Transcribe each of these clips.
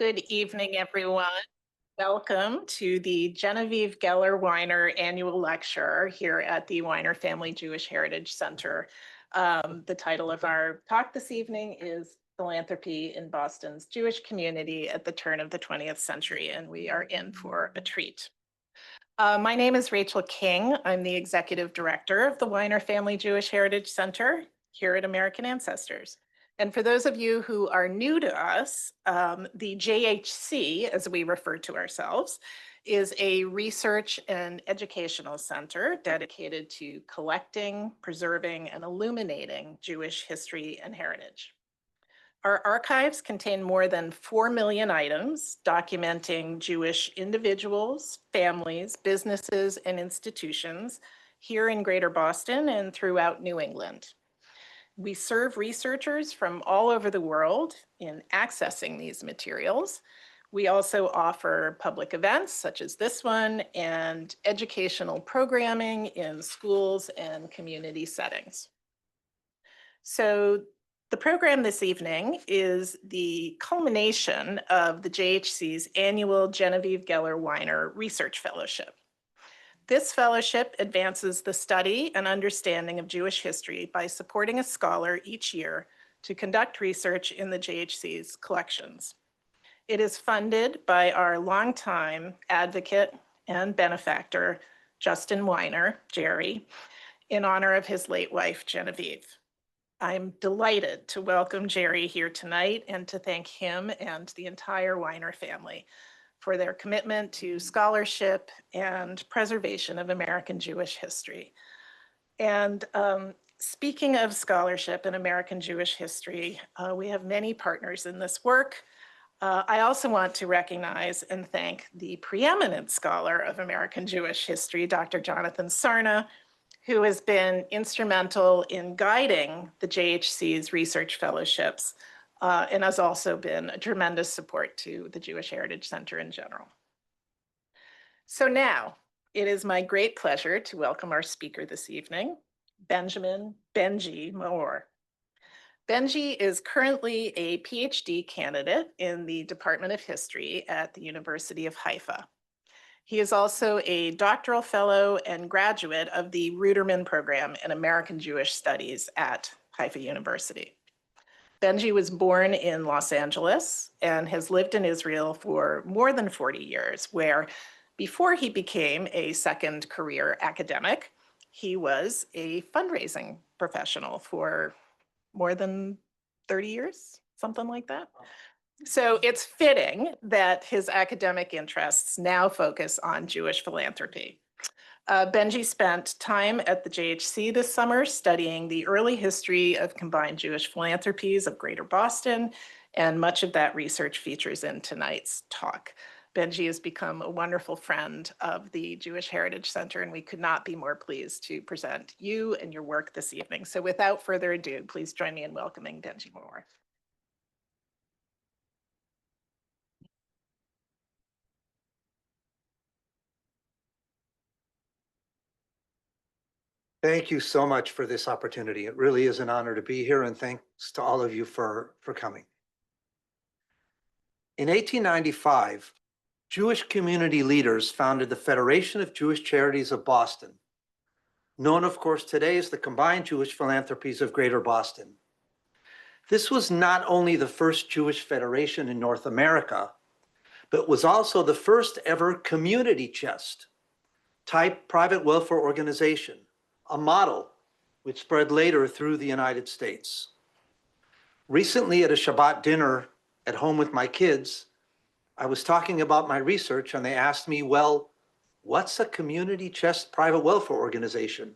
Good evening, everyone. Welcome to the Genevieve Wyner Annual Lecture here at the Wyner Family Jewish Heritage Center. The title of our talk this evening is Philanthropy in Boston's Jewish Community at the Turn of the 20th Century, and we are in for a treat. My name is Rachel King. I'm the Executive Director of the Wyner Family Jewish Heritage Center here at American Ancestors. And for those of you who are new to us, the JHC, as we refer to ourselves, is a research and educational center dedicated to collecting, preserving, and illuminating Jewish history and heritage. Our archives contain more than 4 million items documenting Jewish individuals, families, businesses, and institutions here in Greater Boston and throughout New England. We serve researchers from all over the world in accessing these materials. We also offer public events such as this one and educational programming in schools and community settings. So the program this evening is the culmination of the JHC's annual Genevieve Wyner Research Fellowship. This fellowship advances the study and understanding of Jewish history by supporting a scholar each year to conduct research in the JHC's collections. It is funded by our longtime advocate and benefactor, Justin Wyner, Jerry, in honor of his late wife, Genevieve. I'm delighted to welcome Jerry here tonight and to thank him and the entire Wyner family for their commitment to scholarship and preservation of American Jewish history. And speaking of scholarship and American Jewish history, we have many partners in this work. I also want to recognize and thank the preeminent scholar of American Jewish history, Dr. Jonathan Sarna, who has been instrumental in guiding the JHC's research fellowships and has also been a tremendous support to the Jewish Heritage Center in general. So now, it is my great pleasure to welcome our speaker this evening, Benjy Maor. Benjy is currently a PhD candidate in the Department of History at the University of Haifa. He is also a doctoral fellow and graduate of the Ruderman Program in American Jewish Studies at Haifa University. Benjy was born in Los Angeles and has lived in Israel for more than 40 years, where before he became a second career academic, he was a fundraising professional for more than 30 years, something like that. So it's fitting that his academic interests now focus on Jewish philanthropy. Benjy spent time at the JHC this summer studying the early history of Combined Jewish Philanthropies of Greater Boston, and much of that research features in tonight's talk. Benjy has become a wonderful friend of the Jewish Heritage Center, and we could not be more pleased to present you and your work this evening. So without further ado, please join me in welcoming Benjy Maor. Thank you so much for this opportunity. It really is an honor to be here, and thanks to all of you for coming. In 1895, Jewish community leaders founded the Federation of Jewish Charities of Boston, known, of course, today as the Combined Jewish Philanthropies of Greater Boston. This was not only the first Jewish federation in North America, but was also the first ever community chest type private welfare organization, a model which spread later through the United States. Recently at a Shabbat dinner at home with my kids, I was talking about my research and they asked me, well, what's a community chest private welfare organization?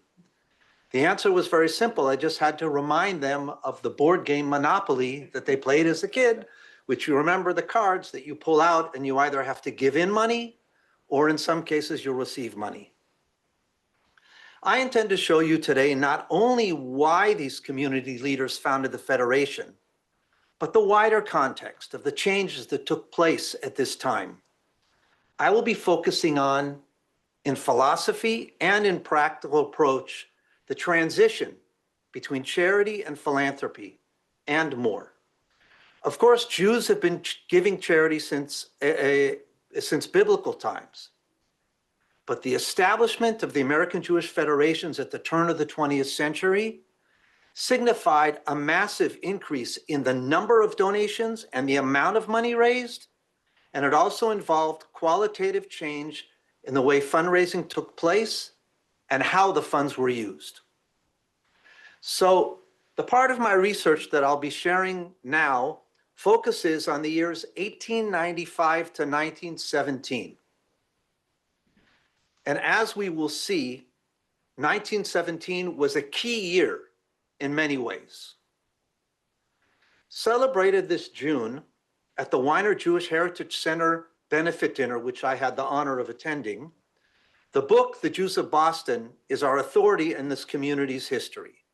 The answer was very simple. I just had to remind them of the board game Monopoly that they played as a kid, which you remember the cards that you pull out and you either have to give in money or in some cases you'll receive money. I intend to show you today not only why these community leaders founded the Federation, but the wider context of the changes that took place at this time. I will be focusing on, in philosophy and in practical approach, the transition between charity and philanthropy, and more. Of course, Jews have been giving charity since biblical times. But the establishment of the American Jewish Federations at the turn of the 20th century signified a massive increase in the number of donations and the amount of money raised. And it also involved qualitative change in the way fundraising took place and how the funds were used. So the part of my research that I'll be sharing now focuses on the years 1895 to 1917. And as we will see, 1917 was a key year in many ways. Celebrated this June at the Wyner Jewish Heritage Center benefit dinner, which I had the honor of attending, the book, The Jews of Boston, is our authority in this community's history.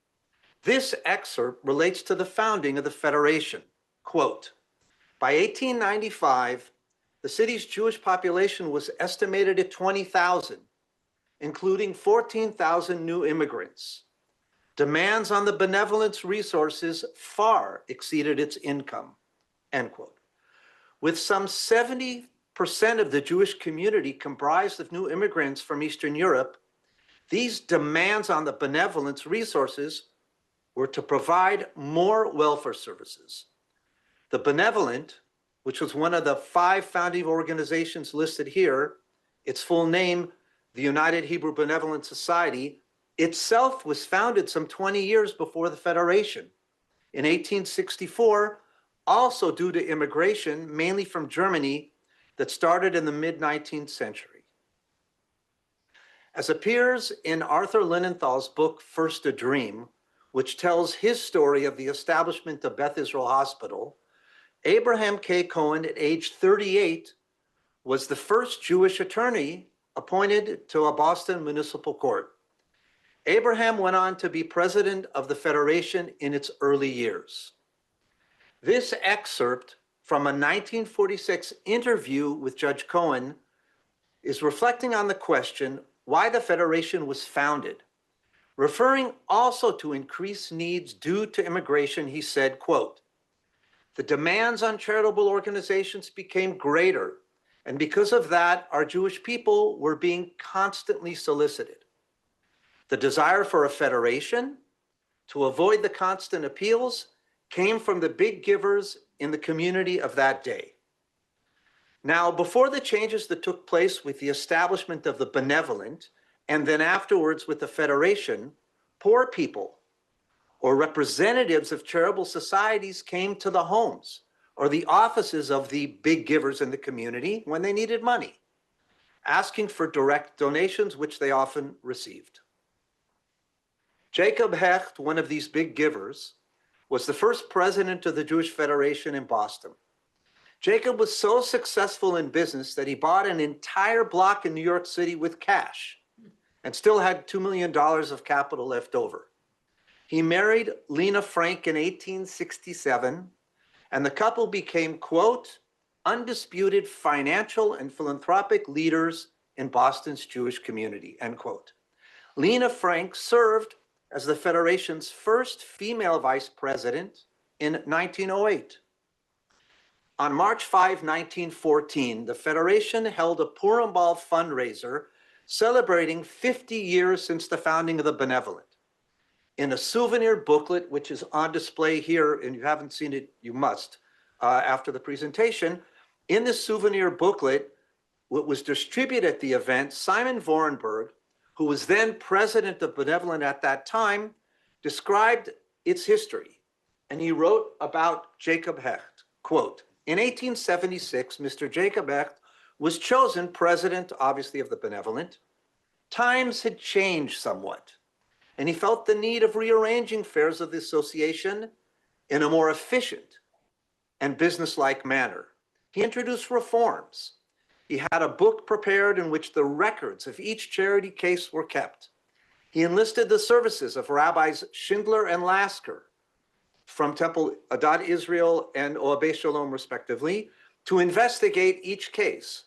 This excerpt relates to the founding of the Federation. Quote, by 1895, the city's Jewish population was estimated at 20,000, including 14,000 new immigrants. Demands on the benevolence resources far exceeded its income, end quote. With some 70% of the Jewish community comprised of new immigrants from Eastern Europe, these demands on the benevolence resources were to provide more welfare services. The Benevolent, which was one of the 5 founding organizations listed here, its full name, the United Hebrew Benevolent Society, itself was founded some 20 years before the Federation. In 1864, also due to immigration, mainly from Germany, that started in the mid-19th century. As appears in Arthur Linenthal's book, First a Dream, which tells his story of the establishment of Beth Israel Hospital, Abraham K. Cohen, at age 38, was the first Jewish attorney appointed to a Boston municipal court. Abraham went on to be president of the Federation in its early years. This excerpt from a 1946 interview with Judge Cohen is reflecting on the question why the Federation was founded. Referring also to increased needs due to immigration, he said, quote, the demands on charitable organizations became greater, and because of that, our Jewish people were being constantly solicited. The desire for a federation to avoid the constant appeals came from the big givers in the community of that day. Now, before the changes that took place with the establishment of the Benevolent, and then afterwards with the Federation, poor people or representatives of charitable societies came to the homes or the offices of the big givers in the community when they needed money, asking for direct donations, which they often received. Jacob Hecht, one of these big givers, was the first president of the Jewish Federation in Boston. Jacob was so successful in business that he bought an entire block in New York City with cash and still had $2 million of capital left over. He married Lena Frank in 1867, and the couple became, quote, undisputed financial and philanthropic leaders in Boston's Jewish community, end quote. Lena Frank served as the Federation's first female vice president in 1908. On March 5, 1914, the Federation held a Purim Ball fundraiser celebrating 50 years since the founding of the Benevolent. In a souvenir booklet, which is on display here, and you haven't seen it, you must, after the presentation. In this souvenir booklet, what was distributed at the event, Simon Vorenberg, who was then president of Benevolent at that time, described its history. And he wrote about Jacob Hecht, quote, in 1876, Mr. Jacob Hecht was chosen president, obviously, of the Benevolent. Times had changed somewhat, and he felt the need of rearranging affairs of the association in a more efficient and businesslike manner. He introduced reforms. He had a book prepared in which the records of each charity case were kept. He enlisted the services of Rabbis Schindler and Lasker from Temple Adat Israel and Oabei Shalom, respectively, to investigate each case.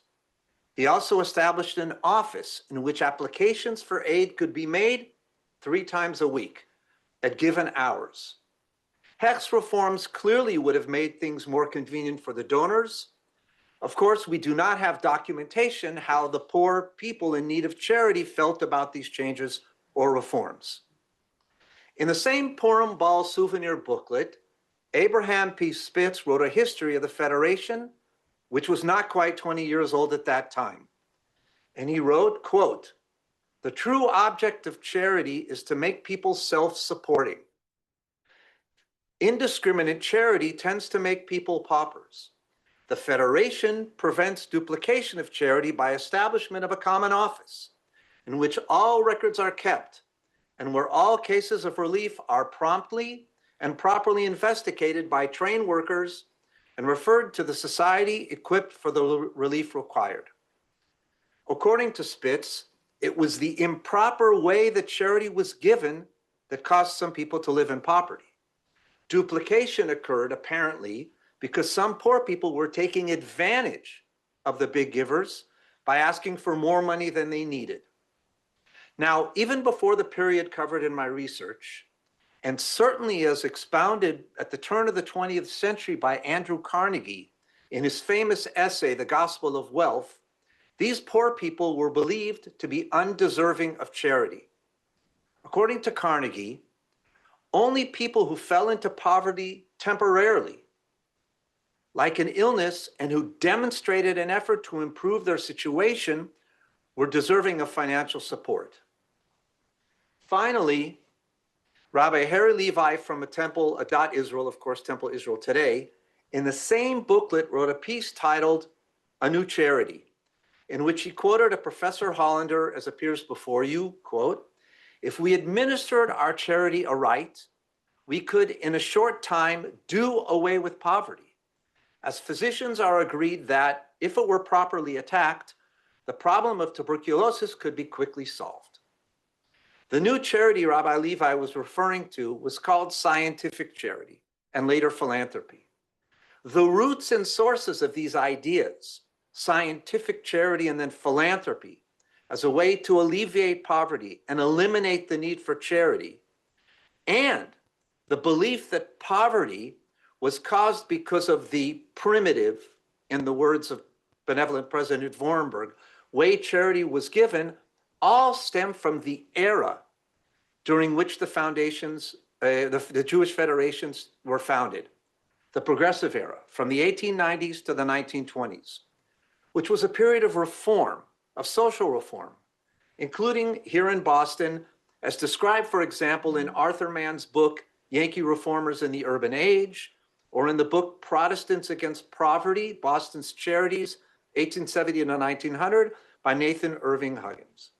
He also established an office in which applications for aid could be made 3 times a week at given hours. Hecht's reforms clearly would have made things more convenient for the donors. Of course, we do not have documentation how the poor people in need of charity felt about these changes or reforms. In the same Purim Ball souvenir booklet, Abraham P. Spitz wrote a history of the Federation, which was not quite 20 years old at that time. And he wrote, quote, "The true object of charity is to make people self-supporting. Indiscriminate charity tends to make people paupers. The Federation prevents duplication of charity by establishment of a common office in which all records are kept and where all cases of relief are promptly and properly investigated by trained workers and referred to the society equipped for the relief required." According to Spitz, it was the improper way that charity was given that caused some people to live in poverty. Duplication occurred apparently because some poor people were taking advantage of the big givers by asking for more money than they needed. Now, even before the period covered in my research, and certainly as expounded at the turn of the 20th century by Andrew Carnegie in his famous essay, The Gospel of Wealth, these poor people were believed to be undeserving of charity. According to Carnegie, only people who fell into poverty temporarily, like an illness, and who demonstrated an effort to improve their situation were deserving of financial support. Finally, Rabbi Harry Levi from a temple, Adat Israel, of course, Temple Israel Today, in the same booklet wrote a piece titled A New Charity, in which he quoted a Professor Hollander, as appears before you, quote, "If we administered our charity aright, we could in a short time do away with poverty, as physicians are agreed that if it were properly attacked, the problem of tuberculosis could be quickly solved." The new charity Rabbi Levi was referring to was called scientific charity and later philanthropy. The roots and sources of these ideas, scientific charity and then philanthropy, as a way to alleviate poverty and eliminate the need for charity, and the belief that poverty was caused because of the primitive, in the words of benevolent President Vorenberg, way charity was given, all stem from the era during which the foundations, the Jewish federations were founded, the progressive era, from the 1890s to the 1920s, which was a period of reform, of social reform, including here in Boston, as described, for example, in Arthur Mann's book, Yankee Reformers in the Urban Age, or in the book Protestants Against Poverty, Boston's Charities, 1870 to 1900, by Nathan Irving Huggins.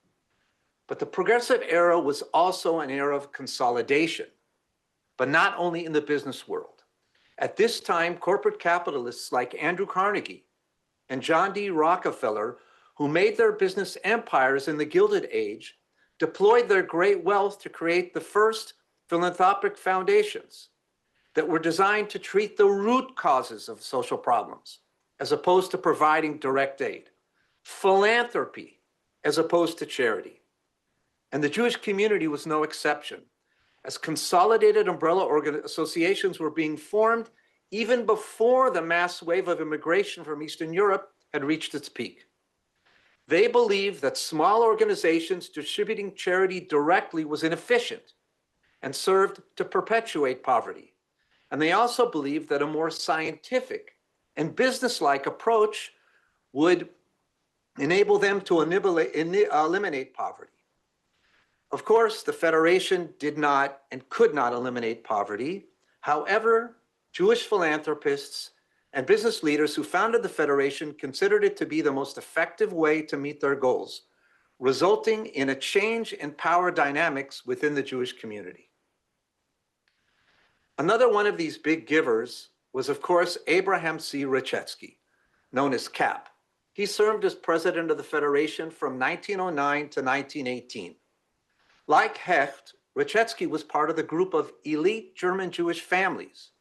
But the progressive era was also an era of consolidation, but not only in the business world. At this time, corporate capitalists like Andrew Carnegie and John D. Rockefeller, who made their business empires in the Gilded Age, deployed their great wealth to create the first philanthropic foundations that were designed to treat the root causes of social problems, as opposed to providing direct aid. Philanthropy, as opposed to charity. And the Jewish community was no exception, as consolidated umbrella associations were being formed even before the mass wave of immigration from Eastern Europe had reached its peak. They believed that small organizations distributing charity directly was inefficient and served to perpetuate poverty. And they also believed that a more scientific and business-like approach would enable them to eliminate poverty. Of course, the Federation did not and could not eliminate poverty. However, Jewish philanthropists and business leaders who founded the Federation considered it to be the most effective way to meet their goals, resulting in a change in power dynamics within the Jewish community. Another one of these big givers was, of course, Abraham C. Ratshesky, known as CAP. He served as president of the Federation from 1909 to 1918. Like Hecht, Ratshesky was part of the group of elite German Jewish families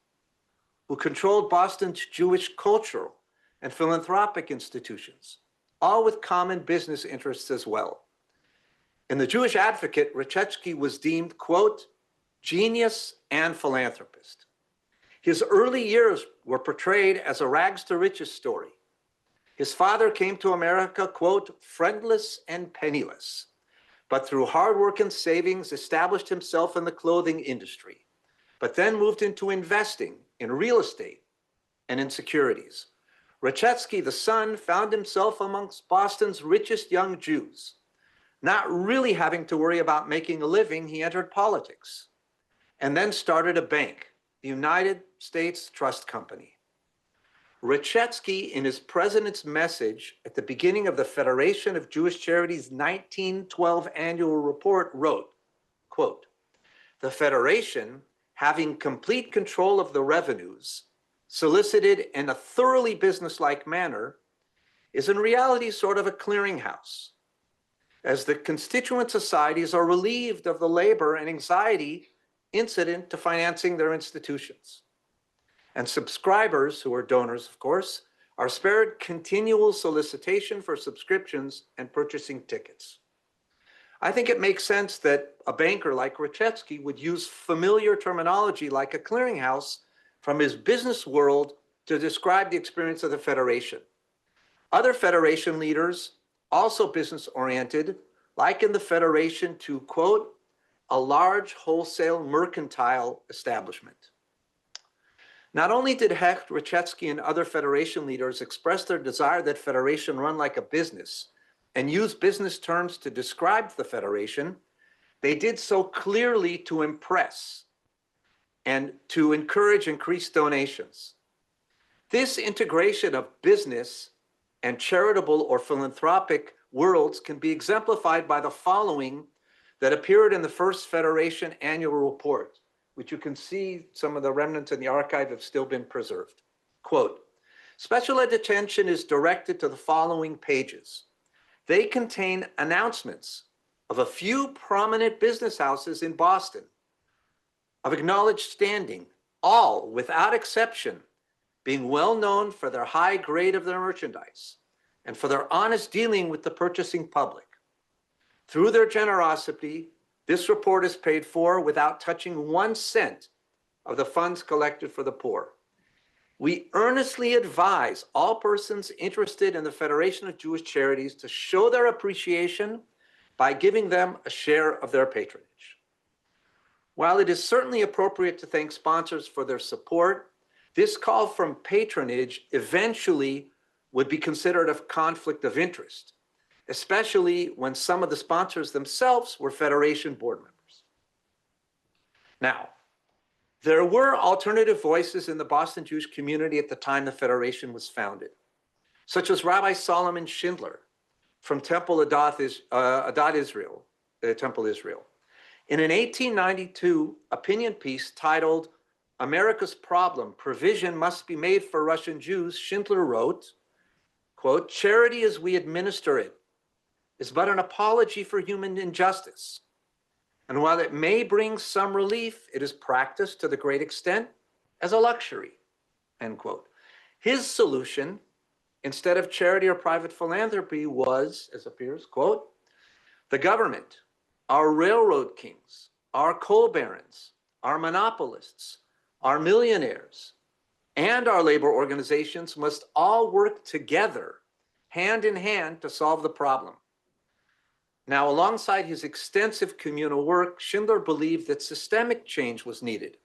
who controlled Boston's Jewish cultural and philanthropic institutions, all with common business interests as well. In the Jewish Advocate, Ratshesky was deemed, quote, genius and philanthropist. His early years were portrayed as a rags to riches story. His father came to America, quote, friendless and penniless, but through hard work and savings established himself in the clothing industry, but then moved into investing in real estate and in securities. Ratshesky, the son, found himself amongst Boston's richest young Jews. Not really having to worry about making a living, he entered politics and then started a bank, the United States Trust Company. Ratshesky, in his president's message at the beginning of the Federation of Jewish Charities 1912 annual report, wrote, quote, the Federation, having complete control of the revenues, solicited in a thoroughly businesslike manner, is in reality sort of a clearinghouse, as the constituent societies are relieved of the labor and anxiety incident to financing their institutions. And subscribers, who are donors, of course, are spared continual solicitation for subscriptions and purchasing tickets. I think it makes sense that a banker like Ratshesky would use familiar terminology like a clearinghouse from his business world to describe the experience of the Federation. Other Federation leaders, also business-oriented, liken the Federation to, quote, a large wholesale mercantile establishment. Not only did Hecht, Ratshesky, and other Federation leaders express their desire that Federation run like a business and use business terms to describe the Federation, they did so clearly to impress and to encourage increased donations. This integration of business and charitable or philanthropic worlds can be exemplified by the following that appeared in the first Federation annual report, which you can see some of the remnants in the archive have still been preserved. Quote, special attention is directed to the following pages. They contain announcements of a few prominent business houses in Boston of acknowledged standing, all without exception being well known for their high grade of their merchandise and for their honest dealing with the purchasing public. Through their generosity, this report is paid for without touching 1 cent of the funds collected for the poor. We earnestly advise all persons interested in the Federation of Jewish Charities to show their appreciation by giving them a share of their patronage. While it is certainly appropriate to thank sponsors for their support, this call for patronage eventually would be considered a conflict of interest, especially when some of the sponsors themselves were Federation board members. Now, there were alternative voices in the Boston Jewish community at the time the Federation was founded, such as Rabbi Solomon Schindler from Temple Israel. In an 1892 opinion piece titled America's Problem, Provision Must Be Made for Russian Jews, Schindler wrote, quote, charity as we administer it is but an apology for human injustice. And while it may bring some relief, it is practiced to the great extent as a luxury, end quote. His solution, instead of charity or private philanthropy, was, as appears, quote, the government, our railroad kings, our coal barons, our monopolists, our millionaires, and our labor organizations must all work together, hand in hand, to solve the problem. Now, alongside his extensive communal work, Schindler believed that systemic change was needed.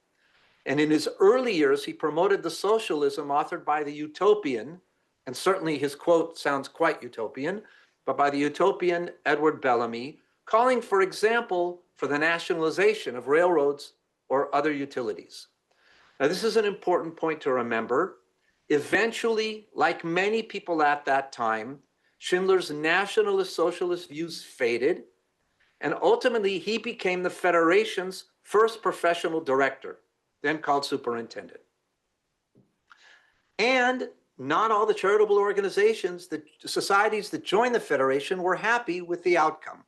And in his early years, he promoted the socialism authored by the utopian, and certainly his quote sounds quite utopian, but by the utopian Edward Bellamy, calling, for example, for the nationalization of railroads or other utilities. Now, this is an important point to remember. Eventually, like many people at that time, Schindler's nationalist socialist views faded, and ultimately he became the Federation's first professional director, then called superintendent. And not all the charitable organizations, the societies that joined the Federation were happy with the outcome.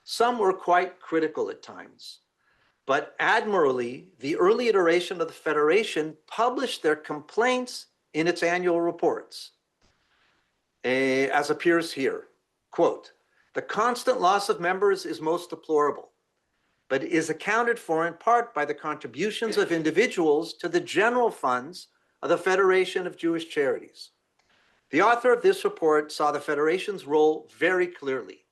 Some were quite critical at times. But admirably, the early iteration of the Federation published their complaints in its annual reports, as appears here. Quote, the constant loss of members is most deplorable. but is accounted for in part by the contributions of individuals to the general funds of the Federation of Jewish Charities. The author of this report saw the Federation's role very clearly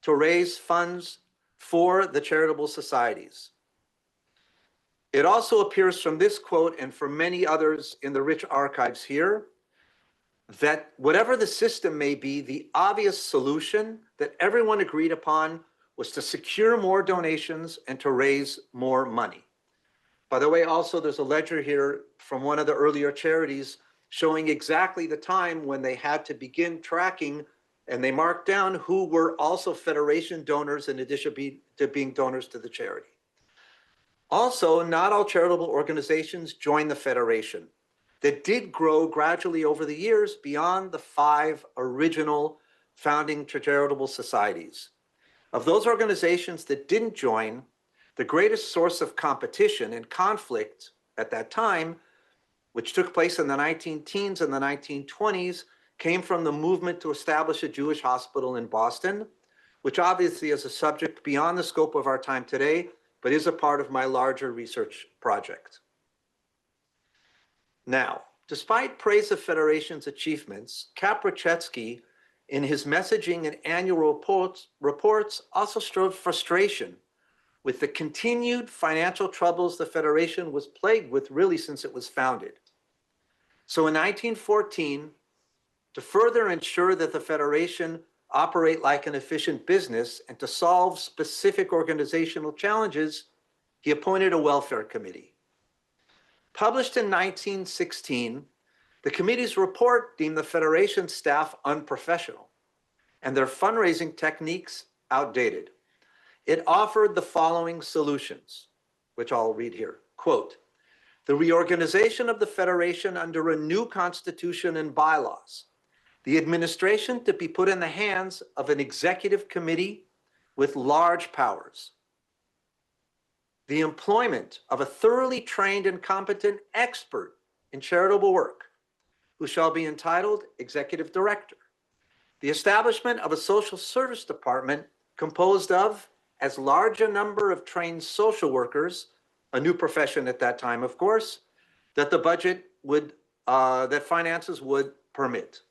to raise funds for the charitable societies. It also appears from this quote and from many others in the rich archives here that whatever the system may be, the obvious solution that everyone agreed upon was to secure more donations and to raise more money. By the way, also there's a ledger here from one of the earlier charities showing exactly the time when they had to begin tracking, and they marked down who were also Federation donors in addition to being donors to the charity. Also, not all charitable organizations joined the Federation. That did grow gradually over the years beyond the 5 original founding charitable societies. Of those organizations that didn't join, the greatest source of competition and conflict at that time, which took place in the 19-teens and the 1920s, came from the movement to establish a Jewish hospital in Boston, which obviously is a subject beyond the scope of our time today, but is a part of my larger research project. Now, despite praise of Federation's achievements, Ratshesky, in his messaging and annual reports also showed frustration with the continued financial troubles the Federation was plagued with really since it was founded. So in 1914, to further ensure that the Federation operate like an efficient business and to solve specific organizational challenges, he appointed a welfare committee. Published in 1916, the committee's report deemed the Federation staff unprofessional and their fundraising techniques outdated. It offered the following solutions, which I'll read here. Quote, the reorganization of the Federation under a new constitution and bylaws, the administration to be put in the hands of an executive committee with large powers, the employment of a thoroughly trained and competent expert in charitable work, who shall be entitled executive director, the establishment of a social service department composed of as large a number of trained social workers, a new profession at that time, of course, that the budget would, that finances would permit.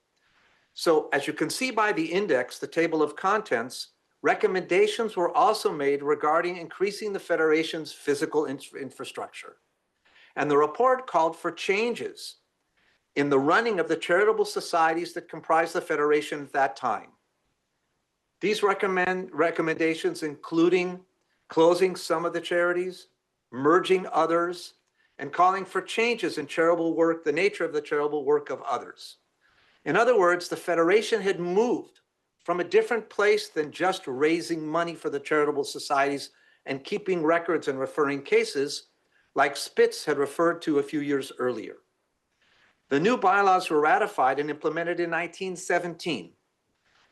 So as you can see by the index, the table of contents, recommendations were also made regarding increasing the Federation's physical infrastructure. And the report called for changes in the running of the charitable societies that comprised the Federation at that time. These recommendations including closing some of the charities, merging others, and calling for changes in charitable work, the nature of the charitable work of others. In other words, the Federation had moved from a different place than just raising money for the charitable societies and keeping records and referring cases like Spitz had referred to a few years earlier. The new bylaws were ratified and implemented in 1917.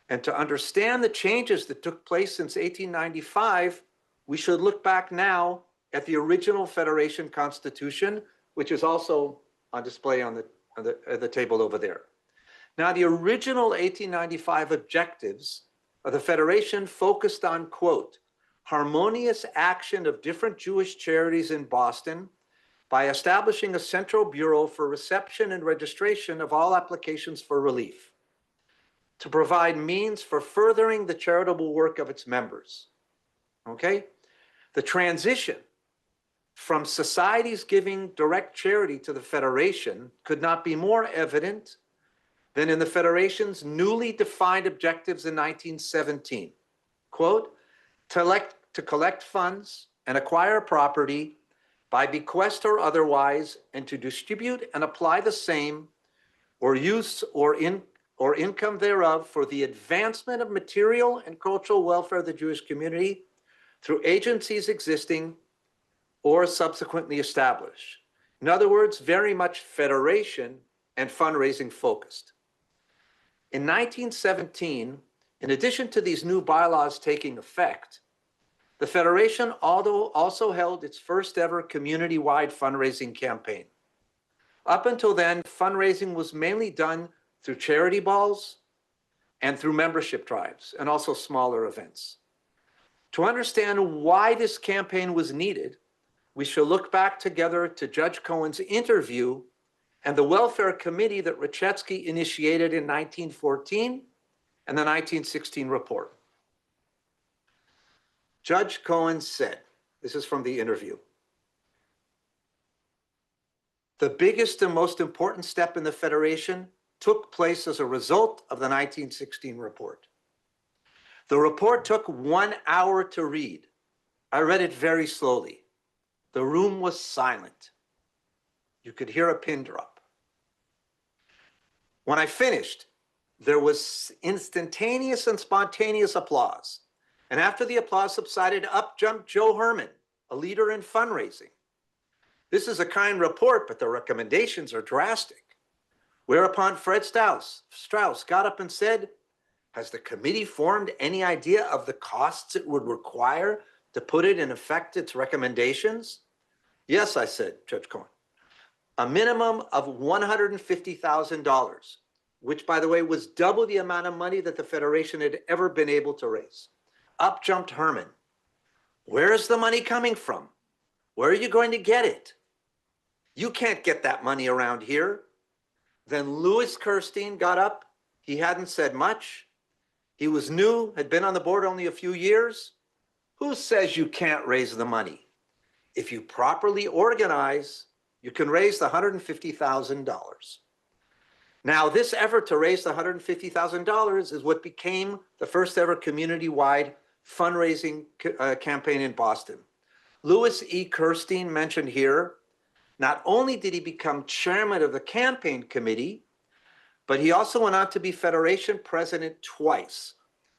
And to understand the changes that took place since 1895, we should look back now at the original Federation Constitution, which is also on display on the table over there. Now, the original 1895 objectives of the Federation focused on, quote, harmonious action of different Jewish charities in Boston by establishing a central bureau for reception and registration of all applications for relief, to provide means for furthering the charitable work of its members. Okay? The transition from societies giving direct charity to the Federation could not be more evident than in the Federation's newly defined objectives in 1917. Quote, to collect funds and acquire property by bequest or otherwise, and to distribute and apply the same or use or income thereof for the advancement of material and cultural welfare of the Jewish community through agencies existing or subsequently established. In other words, very much Federation and fundraising focused. In 1917, in addition to these new bylaws taking effect, the Federation also held its first ever community-wide fundraising campaign. Up until then, fundraising was mainly done through charity balls and through membership drives, and also smaller events. To understand why this campaign was needed, we shall look back together to Judge Cohen's interview and the welfare committee that Ratshesky initiated in 1914 and the 1916 report. Judge Cohen said, this is from the interview, "The biggest and most important step in the Federation took place as a result of the 1916 report. The report took 1 hour to read. I read it very slowly. The room was silent. You could hear a pin drop. When I finished, there was instantaneous and spontaneous applause. And after the applause subsided, up jumped Joe Herman, a leader in fundraising. This is a kind report, but the recommendations are drastic. Whereupon Fred Strauss got up and said, 'Has the committee formed any idea of the costs it would require to put it in effect its recommendations?' 'Yes,' I said, Judge Cohen. 'A minimum of $150,000, which, by the way, was double the amount of money that the Federation had ever been able to raise.' Up jumped Herman. 'Where is the money coming from? Where are you going to get it? You can't get that money around here.' Then Louis Kirstein got up. He hadn't said much. He was new, had been on the board only a few years. 'Who says you can't raise the money? If you properly organize, you can raise the $150,000. Now, this effort to raise the $150,000 is what became the first ever community-wide fundraising campaign in Boston. Louis E. Kirstein, mentioned here, not only did he become chairman of the campaign committee, but he also went on to be Federation president twice,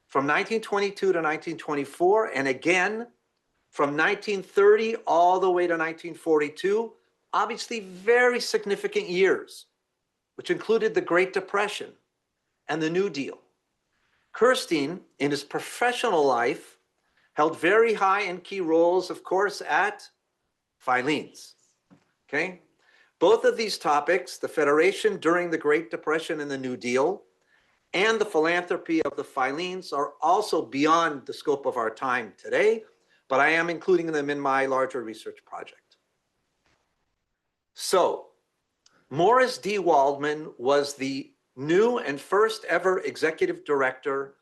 from 1922 to 1924, and again from 1930 all the way to 1942, obviously very significant years, which included the Great Depression and the New Deal. Kirstein, in his professional life, held very high and key roles, of course, at Filene's. Okay? Both of these topics, the Federation during the Great Depression and the New Deal, and the philanthropy of the Filenes, are also beyond the scope of our time today, but I am including them in my larger research project. So, Morris D. Waldman was the new and first ever executive director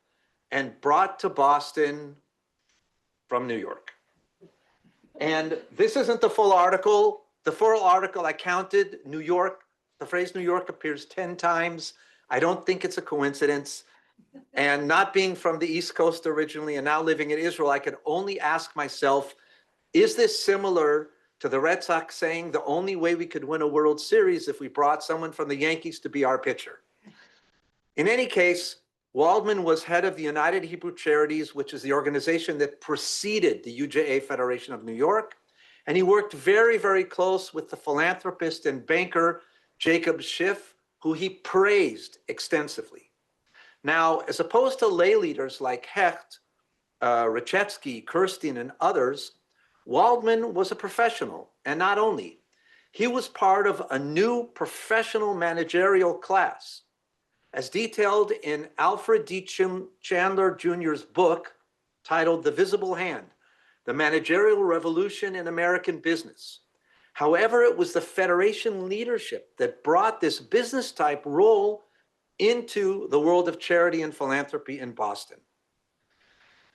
and brought to Boston from New York. And this isn't the full article. The full article, I counted New York. The phrase New York appears 10 times. I don't think it's a coincidence. And not being from the East Coast originally and now living in Israel, I could only ask myself, is this similar to the Red Sox saying the only way we could win a World Series if we brought someone from the Yankees to be our pitcher? In any case, Waldman was head of the United Hebrew Charities, which is the organization that preceded the UJA Federation of New York. And he worked very, very close with the philanthropist and banker Jacob Hecht, who he praised extensively. Now, as opposed to lay leaders like Hecht, Ratshesky, Kirstein, and others, Waldman was a professional, and not only. He was part of a new professional managerial class, as detailed in Alfred D. Chandler Jr.'s book titled The Visible Hand, The Managerial Revolution in American Business. However, it was the Federation leadership that brought this business-type role into the world of charity and philanthropy in Boston.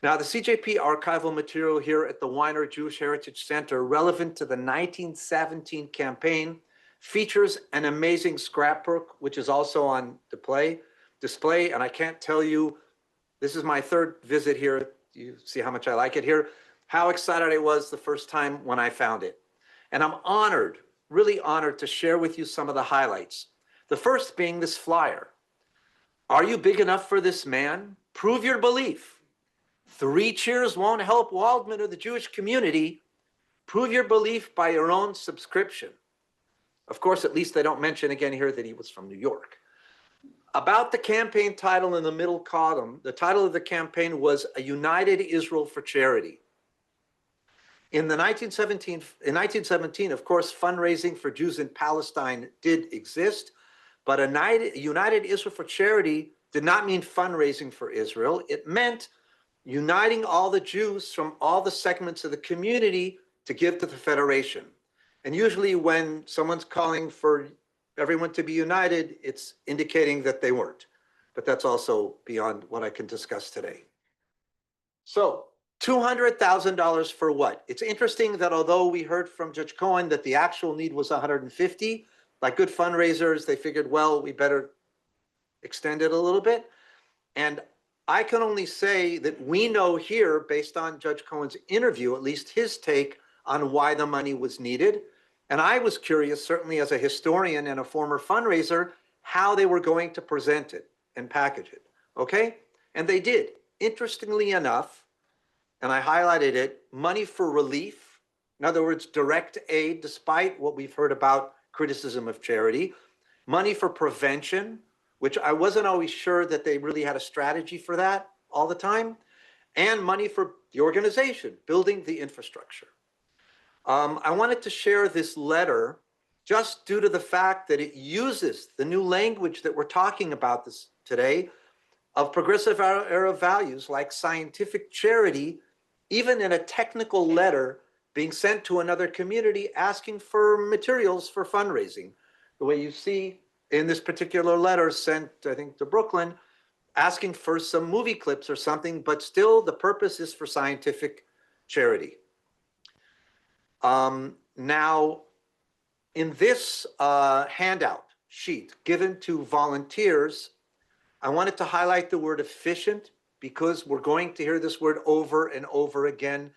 Now, the CJP archival material here at the Wyner Jewish Heritage Center, relevant to the 1917 campaign, features an amazing scrapbook, which is also on display. And I can't tell you, this is my third visit here. You see how much I like it here. How excited I was the first time when I found it. And I'm honored, really honored, to share with you some of the highlights. The first being this flyer. Are you big enough for this man? Prove your belief. 3 cheers won't help Waldman or the Jewish community. Prove your belief by your own subscription. Of course, at least they don't mention again here that he was from New York. About the campaign title in the middle column, the title of the campaign was A United Israel for Charity. In 1917, of course, fundraising for Jews in Palestine did exist, but a United Israel for Charity did not mean fundraising for Israel. It meant uniting all the Jews from all the segments of the community to give to the Federation. And usually when someone's calling for everyone to be united, it's indicating that they weren't. But that's also beyond what I can discuss today. So $200,000 for what? It's interesting that although we heard from Judge Cohen that the actual need was 150, like good fundraisers, they figured, well, we better extend it a little bit. And I can only say that we know here, based on Judge Cohen's interview, at least his take on why the money was needed. And I was curious, certainly as a historian and a former fundraiser, how they were going to present it and package it, okay? And they did. Interestingly enough, and I highlighted it, money for relief, in other words, direct aid, despite what we've heard about criticism of charity, money for prevention, which I wasn't always sure that they really had a strategy for that all the time, and money for the organization, building the infrastructure. I wanted to share this letter just due to the fact that it uses the new language that we're talking about this today of progressive era values like scientific charity, even in a technical letter being sent to another community asking for materials for fundraising. The way you see in this particular letter sent, I think, to Brooklyn, asking for some movie clips or something, but still the purpose is for scientific charity. Now, in this handout sheet given to volunteers, I wanted to highlight the word efficient because we're going to hear this word over and over again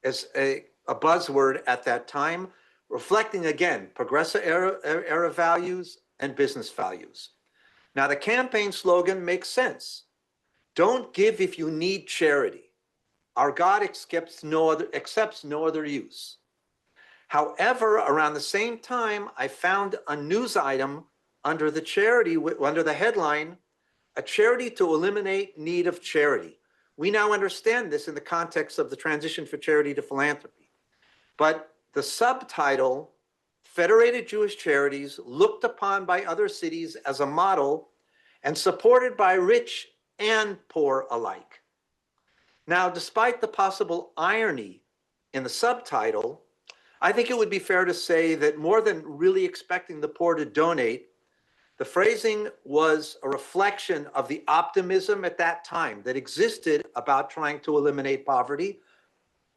as a buzzword at that time, reflecting again, progressive era values and business values. Now, the campaign slogan makes sense. Don't give if you need charity. Our God accepts no other use. However, around the same time, I found a news item under the headline, a charity to eliminate need of charity. We now understand this in the context of the transition for charity to philanthropy. But the subtitle, Federated Jewish Charities looked upon by other cities as a model and supported by rich and poor alike. Now, despite the possible irony in the subtitle, I think it would be fair to say that more than really expecting the poor to donate, the phrasing was a reflection of the optimism at that time that existed about trying to eliminate poverty.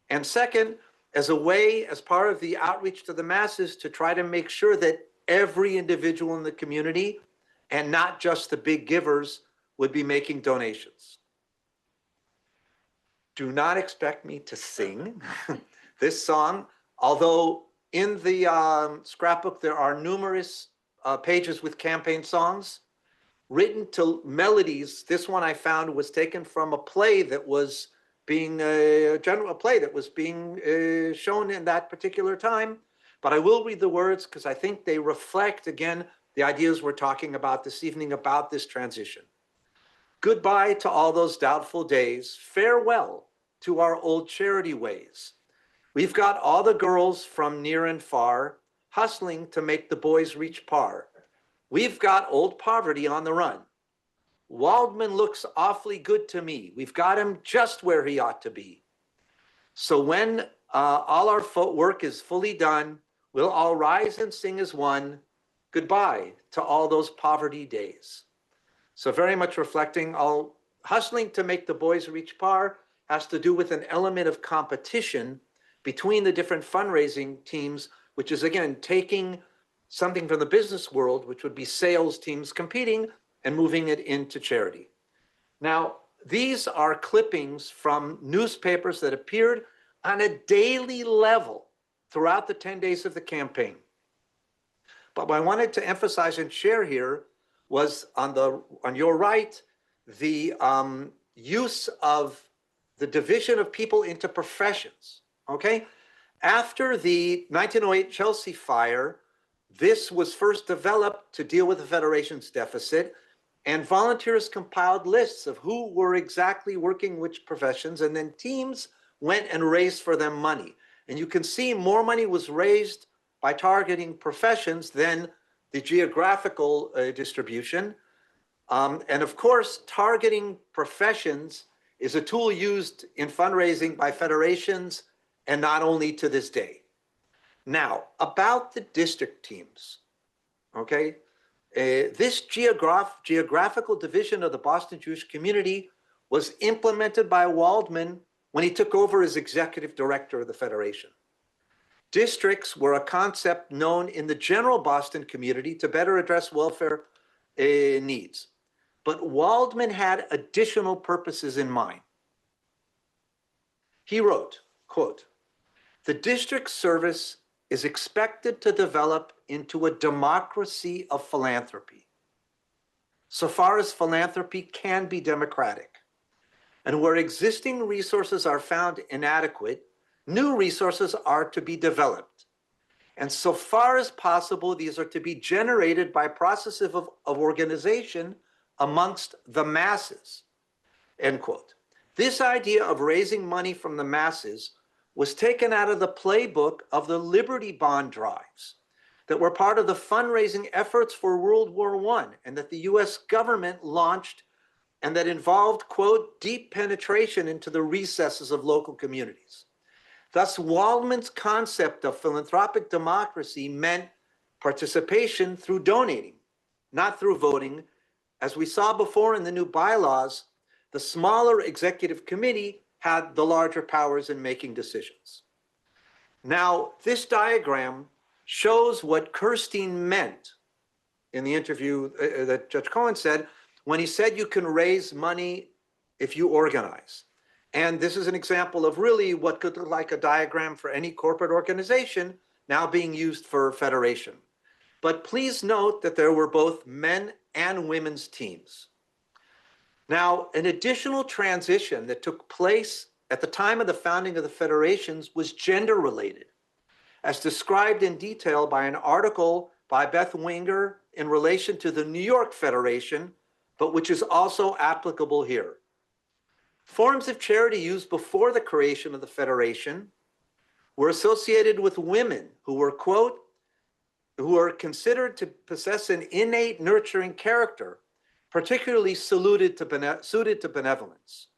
And second, as a way, as part of the outreach to the masses, to try to make sure that every individual in the community, and not just the big givers, would be making donations. Do not expect me to sing this song, although in the scrapbook there are numerous pages with campaign songs written to melodies. This one I found was taken from a play that was being shown in that particular time. But I will read the words because I think they reflect, again, the ideas we're talking about this evening about this transition. Goodbye to all those doubtful days. Farewell to our old charity ways. We've got all the girls from near and far hustling to make the boys reach par. We've got old poverty on the run. Waldman looks awfully good to me. We've got him just where he ought to be. So when all our work is fully done, we'll all rise and sing as one. Goodbye to all those poverty days. So very much reflecting all hustling to make the boys reach par has to do with an element of competition between the different fundraising teams, which is again taking something from the business world, which would be sales teams competing and moving it into charity. Now, these are clippings from newspapers that appeared on a daily level throughout the 10 days of the campaign. But what I wanted to emphasize and share here was on your right, the use of the division of people into professions, okay? After the 1908 Chelsea fire, this was first developed to deal with the Federation's deficit, and volunteers compiled lists of who were exactly working which professions, and then teams went and raised for them money. And you can see more money was raised by targeting professions than the geographical distribution. And of course, targeting professions is a tool used in fundraising by federations and not only to this day. Now, about the district teams, okay? This geographical division of the Boston Jewish community was implemented by Waldman when he took over as executive director of the Federation. Districts were a concept known in the general Boston community to better address welfare needs. But Waldman had additional purposes in mind. He wrote, quote, "The district service is expected to develop into a democracy of philanthropy, so far as philanthropy can be democratic. And where existing resources are found inadequate, new resources are to be developed. And so far as possible, these are to be generated by processes of organization amongst the masses," end quote. This idea of raising money from the masses was taken out of the playbook of the Liberty Bond drives that were part of the fundraising efforts for World War I and that the US government launched and that involved, quote, "deep penetration into the recesses of local communities." Thus, Waldman's concept of philanthropic democracy meant participation through donating, not through voting. As we saw before in the new bylaws, the smaller executive committee had the larger powers in making decisions. Now, this diagram shows what Kirstein meant in the interview that Judge Cohen said when he said you can raise money if you organize. And this is an example of really what could look like a diagram for any corporate organization now being used for federation. But please note that there were both men and women's teams. Now, an additional transition that took place at the time of the founding of the federations was gender related, as described in detail by an article by Beth Wyner in relation to the New York Federation, but which is also applicable here. Forms of charity used before the creation of the Federation were associated with women who were, quote, who are considered to possess an innate nurturing character, particularly suited to benevolence.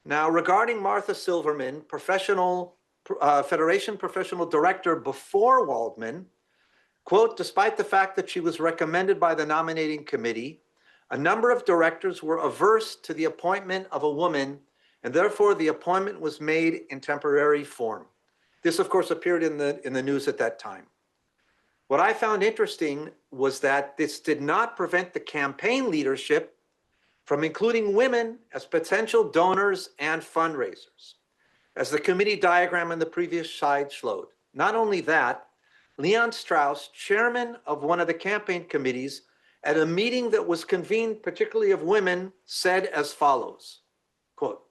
Now, regarding Martha Silverman, Federation professional director before Waldman, quote, "Despite the fact that she was recommended by the nominating committee, a number of directors were averse to the appointment of a woman, and therefore the appointment was made in temporary form." This, of course, appeared in the news at that time. What I found interesting was that this did not prevent the campaign leadership from including women as potential donors and fundraisers, as the committee diagram on the previous slide showed. Not only that, Leon Strauss, chairman of one of the campaign committees, at a meeting that was convened particularly of women, said as follows, quote,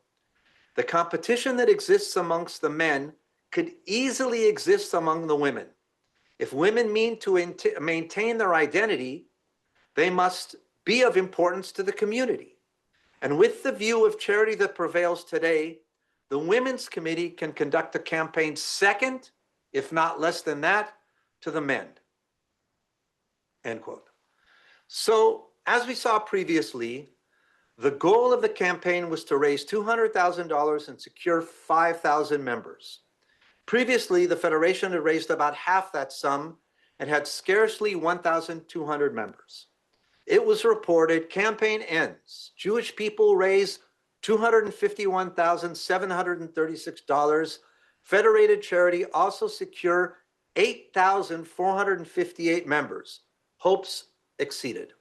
"The competition that exists amongst the men could easily exist among the women. If women mean to maintain their identity, they must be of importance to the community. And with the view of charity that prevails today, the Women's Committee can conduct the campaign second, if not less than that, to the men," end quote. So, as we saw previously, the goal of the campaign was to raise $200,000 and secure 5,000 members. Previously, the Federation had raised about half that sum and had scarcely 1,200 members. It was reported, campaign ends. Jewish people raise $251,736. Federated charity also secure 8,458 members. Hopes exceeded.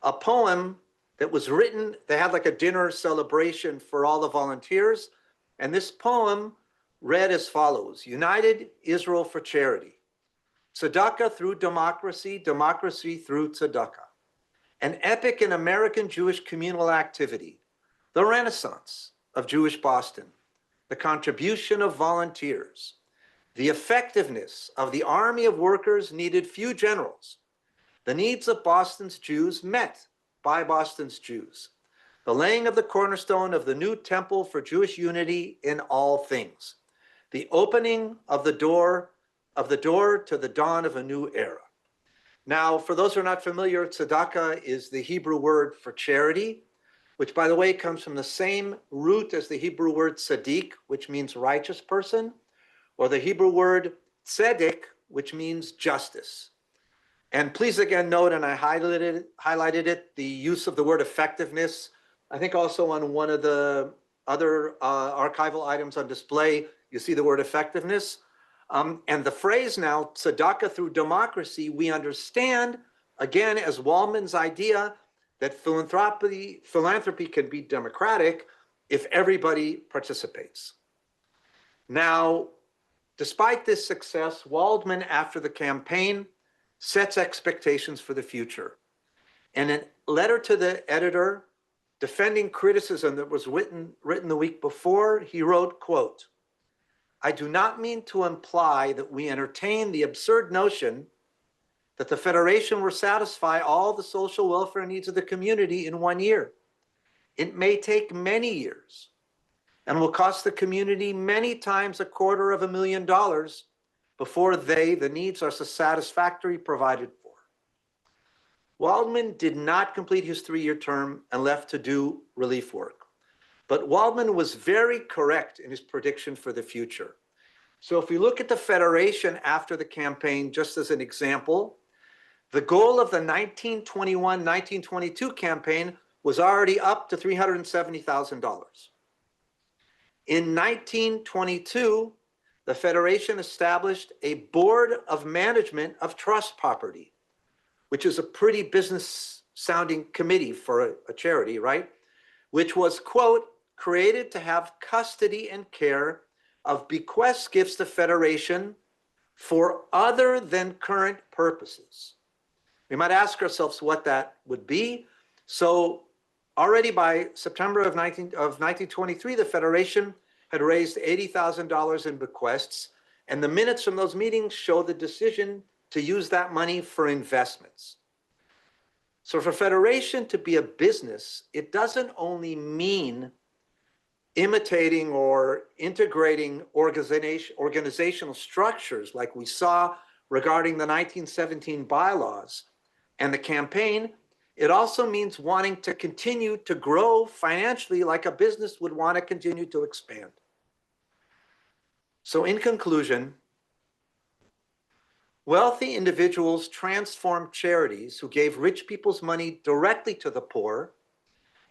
A poem that was written, they had like a dinner celebration for all the volunteers, and this poem read as follows: "United Israel for charity. Tzedakah through democracy, democracy through tzedakah. An epic in American Jewish communal activity. The Renaissance of Jewish Boston. The contribution of volunteers. The effectiveness of the army of workers needed few generals. The needs of Boston's Jews met by Boston's Jews. The laying of the cornerstone of the new temple for Jewish unity in all things. The opening of the door to the dawn of a new era." Now, for those who are not familiar, tzedakah is the Hebrew word for charity, which, by the way, comes from the same root as the Hebrew word tzaddik, which means righteous person, or the Hebrew word tzedek, which means justice. And please again note, and I highlighted it, the use of the word effectiveness. I think also on one of the other archival items on display, you see the word effectiveness. And the phrase now, tzedakah through democracy, we understand, again, as Waldman's idea that philanthropy can be democratic if everybody participates. Now, despite this success, Waldman, after the campaign, sets expectations for the future. In a letter to the editor, defending criticism that was written the week before, he wrote, quote, "I do not mean to imply that we entertain the absurd notion that the Federation will satisfy all the social welfare needs of the community in 1 year. It may take many years and will cost the community many times $250,000 before the needs are satisfactorily provided for." Waldman did not complete his 3-year term and left to do relief work. But Waldman was very correct in his prediction for the future. So if we look at the Federation after the campaign, just as an example, the goal of the 1921-1922 campaign was already up to $370,000. In 1922, the Federation established a board of management of trust property, which is a pretty business sounding committee for a charity, right? Which was, quote, "created to have custody and care of bequests gifts to Federation for other than current purposes." We might ask ourselves what that would be. So already by September of 1923, the Federation had raised $80,000 in bequests, and the minutes from those meetings show the decision to use that money for investments. So for Federation to be a business, it doesn't only mean imitating or integrating organizational structures like we saw regarding the 1917 bylaws and the campaign. It also means wanting to continue to grow financially like a business would want to continue to expand. So in conclusion, wealthy individuals transformed charities who gave rich people's money directly to the poor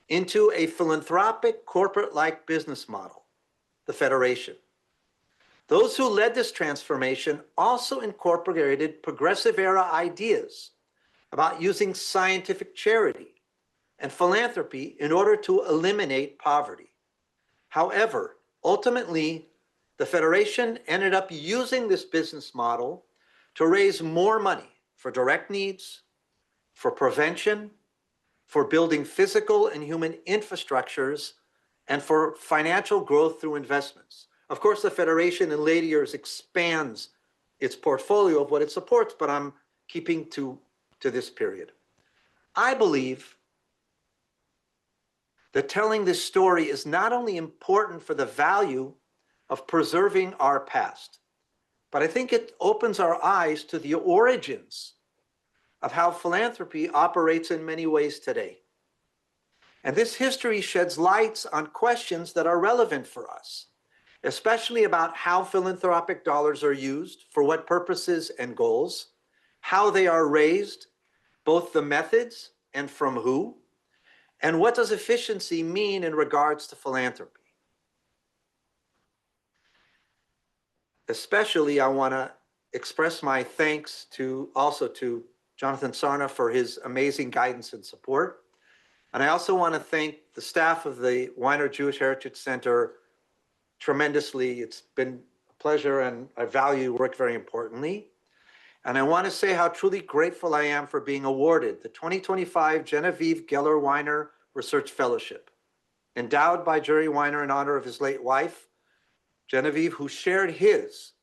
into a philanthropic, corporate-like business model, the Federation. Those who led this transformation also incorporated progressive era ideas about using scientific charity and philanthropy in order to eliminate poverty. However, ultimately, the Federation ended up using this business model to raise more money for direct needs, for prevention, for building physical and human infrastructures, and for financial growth through investments. Of course, the Federation in later years expands its portfolio of what it supports, but I'm keeping to this period. I believe that telling this story is not only important for the value of preserving our past, but I think it opens our eyes to the origins of how philanthropy operates in many ways today. And this history sheds lights on questions that are relevant for us, especially about how philanthropic dollars are used, for what purposes and goals, how they are raised, both the methods and from who, and what does efficiency mean in regards to philanthropy. Especially, I want to express my thanks also to Jonathan Sarna for his amazing guidance and support. And I also want to thank the staff of the Wyner Jewish Heritage Center tremendously. It's been a pleasure, and I value your work very importantly. And I want to say how truly grateful I am for being awarded the 2025 Genevieve Geller-Wyner Research Fellowship, endowed by Jerry Wyner in honor of his late wife, Genevieve, who shared his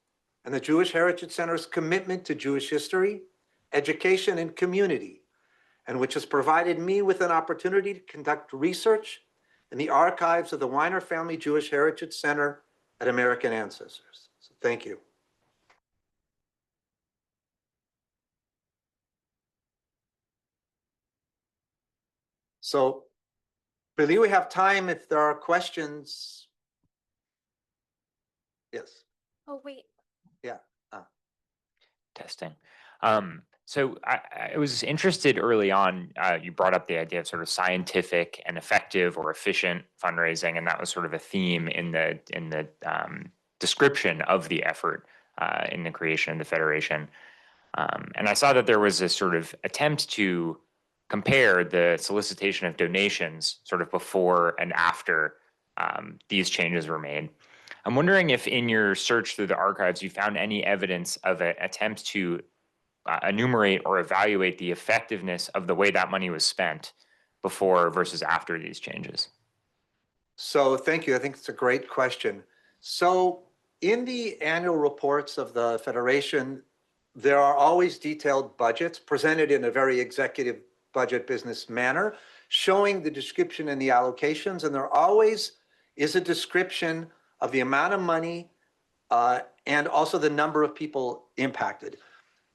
and the Jewish Heritage Center's commitment to Jewish history, education, and community, and which has provided me with an opportunity to conduct research in the archives of the Wyner Family Jewish Heritage Center at American Ancestors. So thank you. So believe we have time if there are questions. Yes. Oh, wait. Testing. So I was interested early on, you brought up the idea of sort of scientific and effective or efficient fundraising, and that was sort of a theme in the description of the effort in the creation of the Federation. And I saw that there was a sort of attempt to compare the solicitation of donations sort of before and after these changes were made. I'm wondering if in your search through the archives, you found any evidence of an attempt to enumerate or evaluate the effectiveness of the way that money was spent before versus after these changes. So thank you. I think it's a great question. So in the annual reports of the Federation, there are always detailed budgets presented in a very executive budget business manner, showing the description and the allocations. And there always is a description of the amount of money and also the number of people impacted.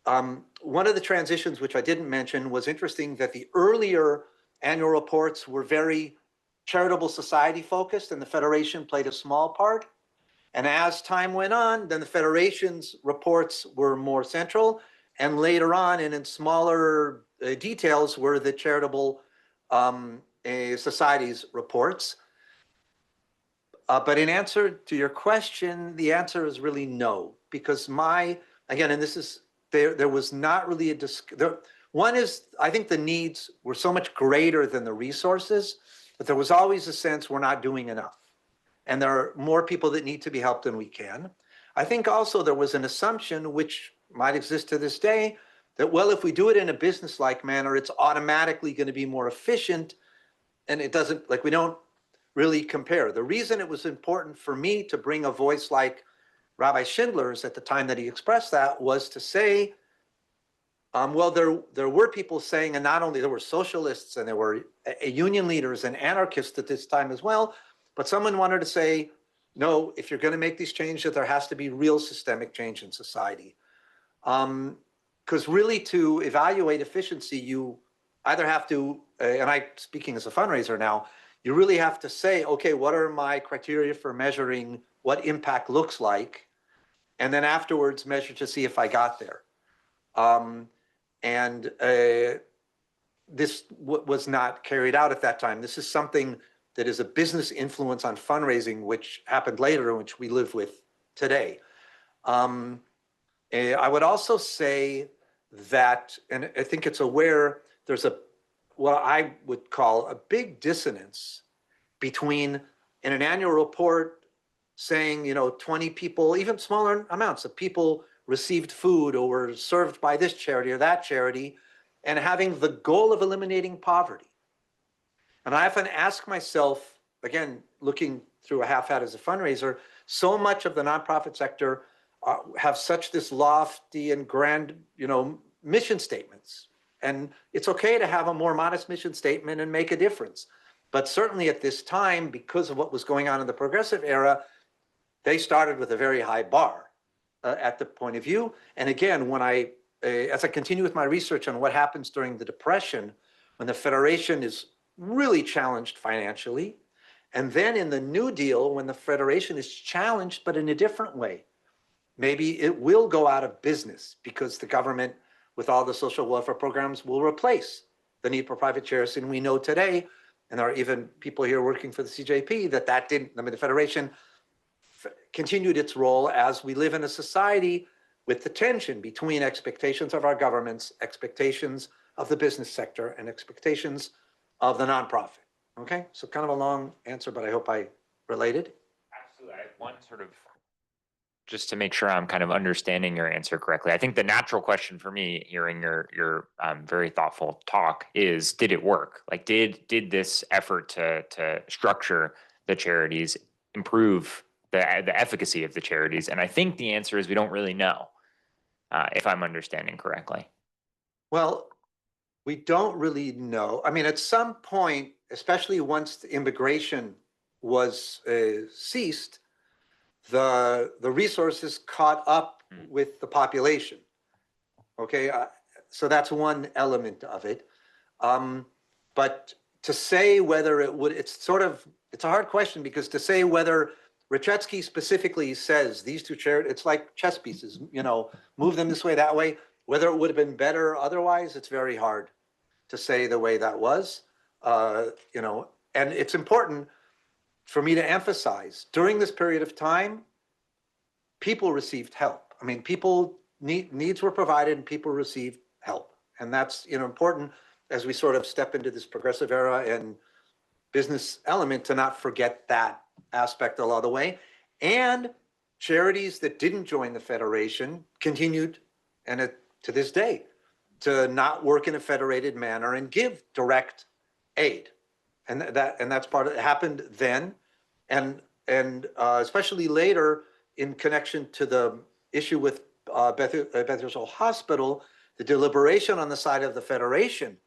One of the transitions, which I didn't mention, was interesting that the earlier annual reports were very charitable society focused, and the Federation played a small part. And as time went on, then the Federation's reports were more central, and later on, and in smaller details, were the charitable societies reports. But in answer to your question, the answer is really no, because again, and this is, there was not really one is, I think the needs were so much greater than the resources, but there was always a sense we're not doing enough. And there are more people that need to be helped than we can. I think also there was an assumption, which might exist to this day, that, well, if we do it in a business-like manner, it's automatically going to be more efficient. And it doesn't, like, we don't really compare. The reason it was important for me to bring a voice like Rabbi Schindler's at the time that he expressed that was to say, well, there were people saying, and not only there were socialists and there were union leaders and anarchists at this time as well, but someone wanted to say, no, if you're going to make these changes, there has to be real systemic change in society. Because really to evaluate efficiency, you either have to, and I'm speaking as a fundraiser now, you really have to say, okay, what are my criteria for measuring what impact looks like? And then afterwards measure to see if I got there. This was not carried out at that time. This is something that is a business influence on fundraising, which happened later and which we live with today. I would also say that, and I think it's aware, there's what I would call a big dissonance between in an annual report saying, 20 people, even smaller amounts of people received food or were served by this charity or that charity, and having the goal of eliminating poverty. And I often ask myself, again, looking through a half hat as a fundraiser, so much of the nonprofit sector have such this lofty and grand, mission statements. And it's okay to have a more modest mission statement and make a difference. But certainly at this time, because of what was going on in the progressive era, they started with a very high bar at the point of view. And again, as I continue with my research on what happens during the Depression, when the Federation is really challenged financially, and then in the New Deal, when the Federation is challenged, but in a different way, maybe it will go out of business because the government, with all the social welfare programs, will replace the need for private charities. And we know today, and there are even people here working for the CJP, that didn't, the Federation continued its role as we live in a society with the tension between expectations of our governments, expectations of the business sector, and expectations of the nonprofit. Okay, so kind of a long answer, but I hope I related. Absolutely. I have one sort of, just to make sure I'm kind of understanding your answer correctly. I think the natural question for me, hearing your very thoughtful talk, is: did it work? Like, did this effort to structure the charities improve the efficacy of the charities? And I think the answer is we don't really know, if I'm understanding correctly. Well, we don't really know. I mean, at some point, especially once the immigration was ceased, the resources caught up with the population. Okay, so that's one element of it. But to say whether it would, it's a hard question, because to say whether Ratshesky specifically says these two charities, it's like chess pieces, move them this way, that way, whether it would have been better otherwise, it's very hard to say the way that was, and it's important for me to emphasize during this period of time, people received help. I mean, people needs were provided and people received help. And that's, important as we sort of step into this progressive era and business element, to not forget that aspect along the way. And charities that didn't join the Federation continued, and to this day, to not work in a federated manner and give direct aid. And that's part of it. Happened then, and especially later in connection to the issue with Beth Israel Hospital, the deliberation on the side of the Federation.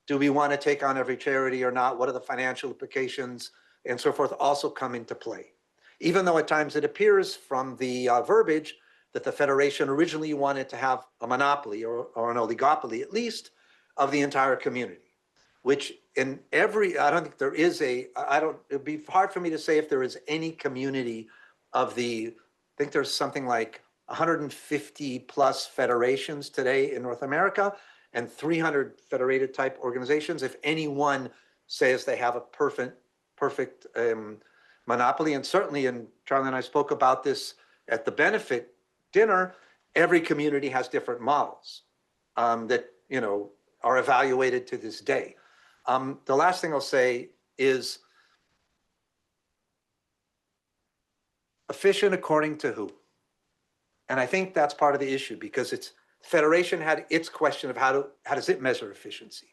Do we want to take on every charity or not? What are the financial implications and so forth also come into play? Even though at times it appears from the verbiage that the Federation originally wanted to have a monopoly or an oligopoly, at least, of the entire community, which in every, I don't think there is it'd be hard for me to say if there is any community of I think there's something like 150 plus federations today in North America and 300 federated type organizations. If anyone says they have a perfect monopoly, and certainly, and Charlie and I spoke about this at the benefit dinner, every community has different models that are evaluated to this day. The last thing I'll say is efficient according to who? And I think that's part of the issue, because Federation had its question of how does it measure efficiency?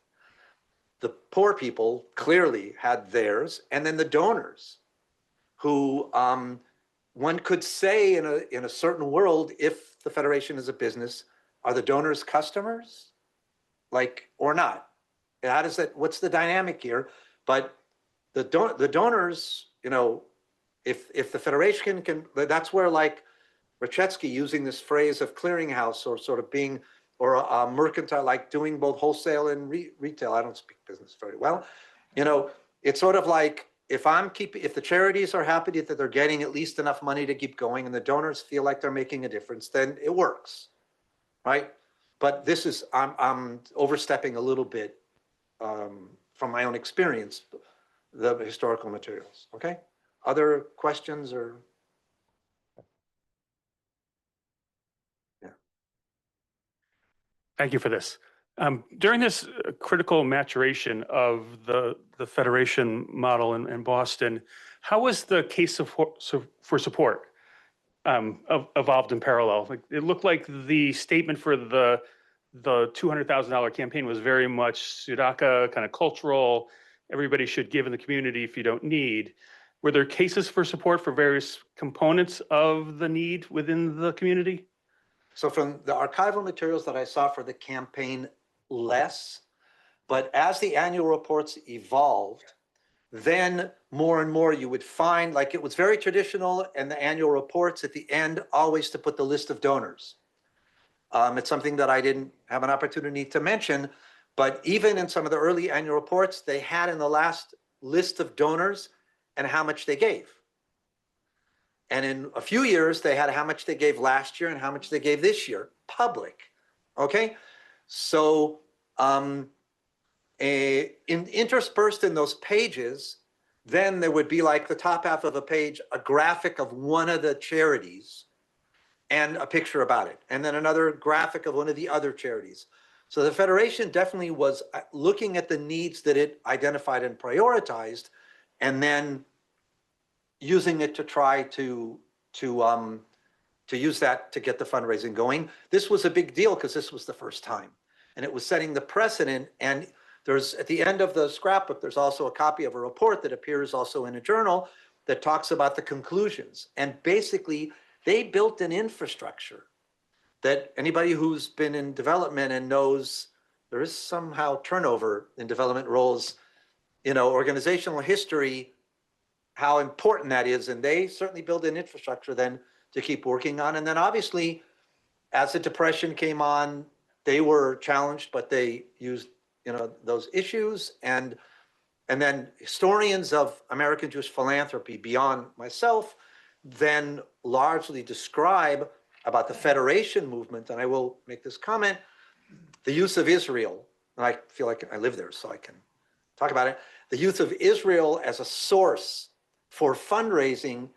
The poor people clearly had theirs, and then the donors, who one could say in a certain world, if the Federation is a business, are the donors customers, or not? How does that? What's the dynamic here? But the donors, if the Federation can, that's where Ratshesky using this phrase of clearinghouse, or sort of being, or a mercantile, like doing both wholesale and retail. I don't speak business very well. It's sort of like, if the charities are happy that they're getting at least enough money to keep going, and the donors feel like they're making a difference, then it works, right? But this is, I'm overstepping a little bit from my own experience, the historical materials. Okay. Other questions or? Thank you for this. During this critical maturation of the Federation model in Boston, how was the case for support evolved in parallel? It looked like the statement for the $200,000 campaign was very much Sudaka, kind of cultural. Everybody should give in the community if you don't need. Were there cases for support for various components of the need within the community? So from the archival materials that I saw for the campaign, less, but as the annual reports evolved, then more and more you would find, it was very traditional in the annual reports at the end, always to put the list of donors. It's something that I didn't have an opportunity to mention, but even in some of the early annual reports, they had in the last list of donors and how much they gave. And in a few years, they had how much they gave last year and how much they gave this year, public. Okay, so interspersed in those pages, then there would be the top half of a page, a graphic of one of the charities and a picture about it, and then another graphic of one of the other charities. So the Federation definitely was looking at the needs that it identified and prioritized, and then using it to try to use that to get the fundraising going. This was a big deal because this was the first time, and it was setting the precedent. And there's, at the end of the scrapbook, there's also a copy of a report that appears also in a journal that talks about the conclusions. And basically, they built an infrastructure that anybody who's been in development and knows there is somehow turnover in development roles, organizational history, how important that is. And they certainly built an infrastructure then to keep working on. And then obviously, as the Depression came on, they were challenged, but they used, those issues. And And then historians of American Jewish philanthropy beyond myself then largely describe about the Federation movement, and I will make this comment, the use of Israel, and I feel like I live there so I can talk about it, the use of Israel as a source for fundraising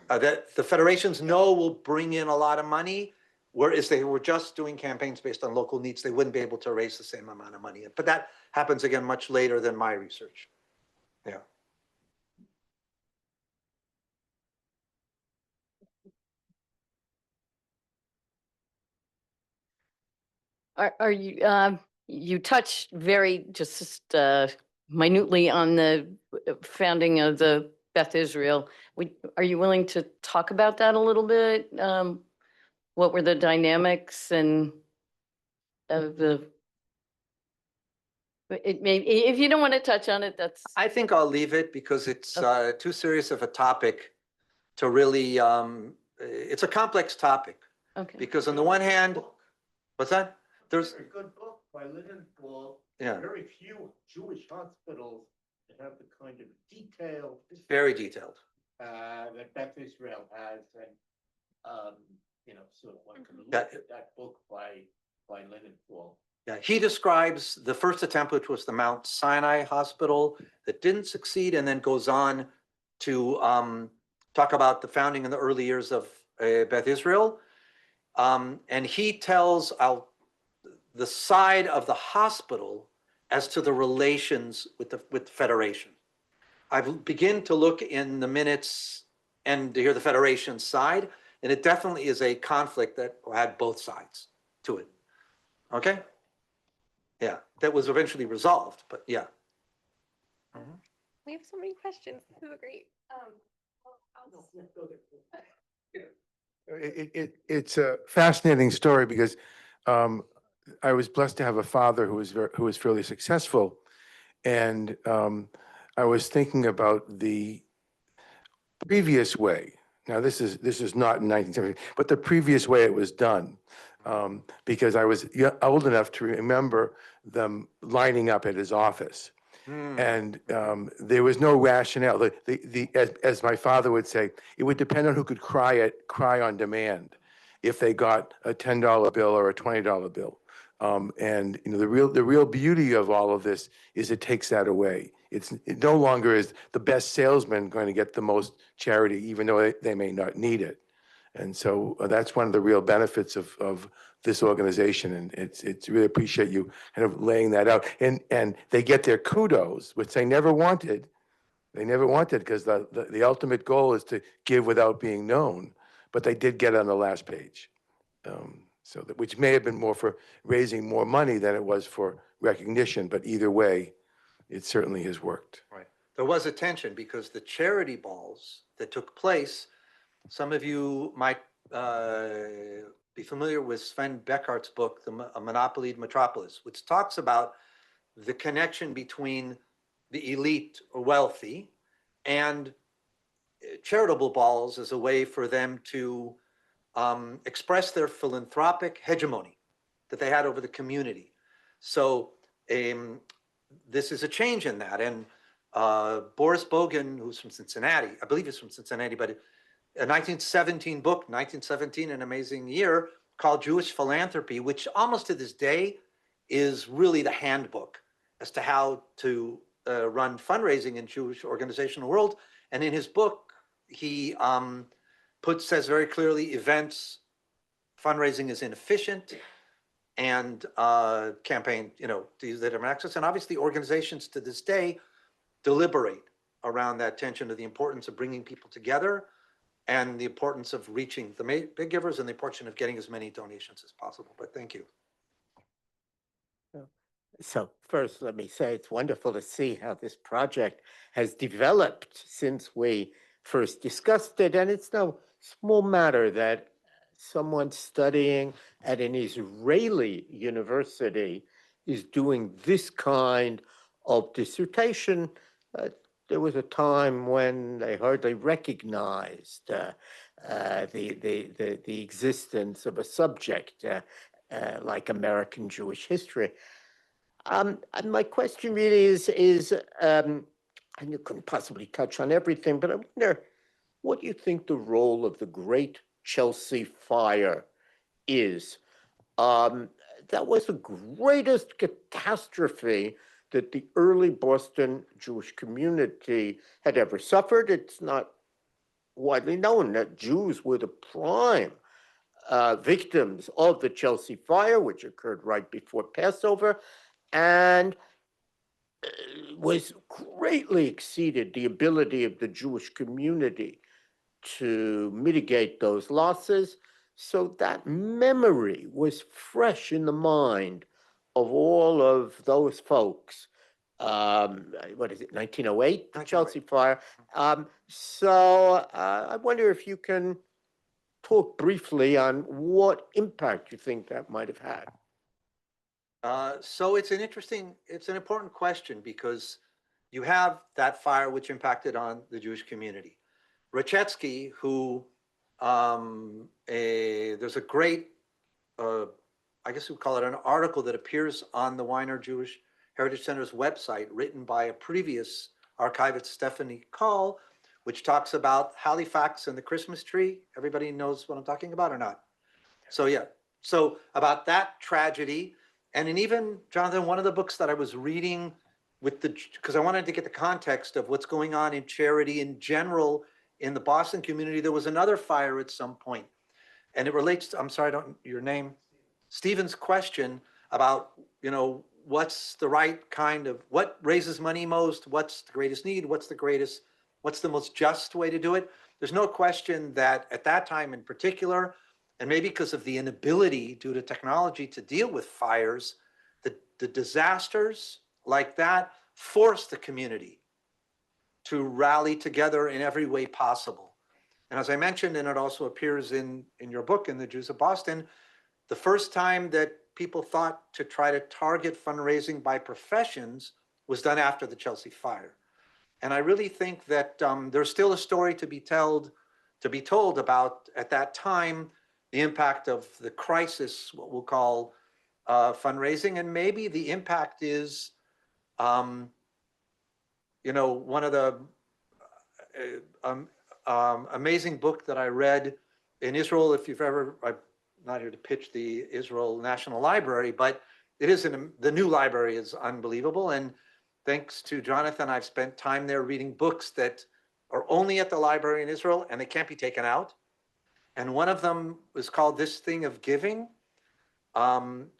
that the federations know will bring in a lot of money, whereas they were just doing campaigns based on local needs, they wouldn't be able to raise the same amount of money. But that happens again much later than my research. Yeah. Are you, you touched very just minutely on the founding of the Beth Israel. Are you willing to talk about that a little bit? What were the dynamics and of the, it may, if you don't want to touch on it, that's, I think I'll leave it because it's too serious of a topic to really, it's a complex topic. okay. Because on the one hand, what's that? There's, A good book by Lindenthal. yeah, Very few Jewish hospitals that have the kind of detailed. very detailed. That Beth Israel has, and, you know, so one can look Yeah. at that book by Lindenthal. Yeah, he describes the first attempt, which was the Mount Sinai Hospital, that didn't succeed, and then goes on to talk about the founding in the early years of Beth Israel. And he tells the side of the hospital as to the relations with the Federation. I begin to look in the minutes and to hear the Federation side, and it definitely is a conflict that had both sides to it. Okay? Yeah, that was eventually resolved, but yeah. We have so many questions. This is great. It's a fascinating story because I was blessed to have a father who was fairly successful, and I was thinking about the previous way. Now this is not in 1970, but the previous way it was done, because I was old enough to remember them lining up at his office. And there was no rationale. As my father would say, it would depend on who could cry on demand, if they got a $10 bill or a $20 bill. And you know, the real beauty of all of this is it takes that away. It no longer is the best salesman going to get the most charity, even though they may not need it. And so that's one of the real benefits of this organization, and it's really appreciate you kind of laying that out. And they get their kudos, which they never wanted. They never wanted, because the ultimate goal is to give without being known. But they did get on the last page, which may have been more for raising more money than it was for recognition. But either way, it certainly has worked. Right. There was a tension because the charity balls that took place, some of you might be familiar with Sven Beckart's book, A Monopolied Metropolis, which talks about the connection between the elite or wealthy and charitable balls as a way for them to express their philanthropic hegemony that they had over the community. So this is a change in that. And Boris Bogan, who's from Cincinnati, I believe he's from Cincinnati, but a 1917 book, 1917, an amazing year, called Jewish Philanthropy, which almost to this day is really the handbook as to how to run fundraising in Jewish organizational world. And in his book, he says very clearly, events, fundraising is inefficient, and campaign, to use the different access. And obviously organizations to this day deliberate around that tension of the importance of bringing people together and the importance of reaching the big givers and the importance of getting as many donations as possible. But thank you. So first, let me say it's wonderful to see how this project has developed since we first discussed it. And it's no small matter that someone studying at an Israeli university is doing this kind of dissertation. There was a time when they hardly recognized the existence of a subject like American Jewish history. And my question really is, and you couldn't possibly touch on everything, but I wonder what you think the role of the Great Chelsea Fire is. That was the greatest catastrophe that the early Boston Jewish community had ever suffered. It's not widely known that Jews were the prime victims of the Chelsea Fire, which occurred right before Passover, and was greatly exceeded the ability of the Jewish community to mitigate those losses. So that memory was fresh in the mind of all of those folks. What is it, 1908, the Chelsea Fire? I wonder if you can talk briefly on what impact you think that might have had. So it's an important question because you have that fire which impacted on the Jewish community. Ratshesky, who there's a great, I guess we call it an article that appears on the Wyner Jewish Heritage Center's website, written by a previous archivist, Stephanie Call, which talks about Halifax and the Christmas tree. Everybody knows what I'm talking about or not? So yeah, so about that tragedy. And in even, Jonathan, one of the books that I was reading because I wanted to get the context of what's going on in charity in general in the Boston community, there was another fire at some point. And it relates to, I'm sorry, your name, Stephen's question about, what's the right kind of, what raises money most, what's the greatest need, what's the most just way to do it? There's no question that at that time in particular, and maybe because of the inability due to technology to deal with fires, the disasters like that forced the community to rally together in every way possible. And as I mentioned, and it also appears in your book, in the Jews of Boston, the first time that people thought to try to target fundraising by professions was done after the Chelsea Fire. And I really think that there's still a story to be told about, at that time, the impact of the crisis, what we'll call fundraising. And maybe the impact is, one of the amazing book that I read in Israel, if you've ever, I'm not here to pitch the Israel National Library, but it is the new library is unbelievable. And thanks to Jonathan, I've spent time there reading books that are only at the library in Israel and they can't be taken out. And one of them was called This Thing of Giving,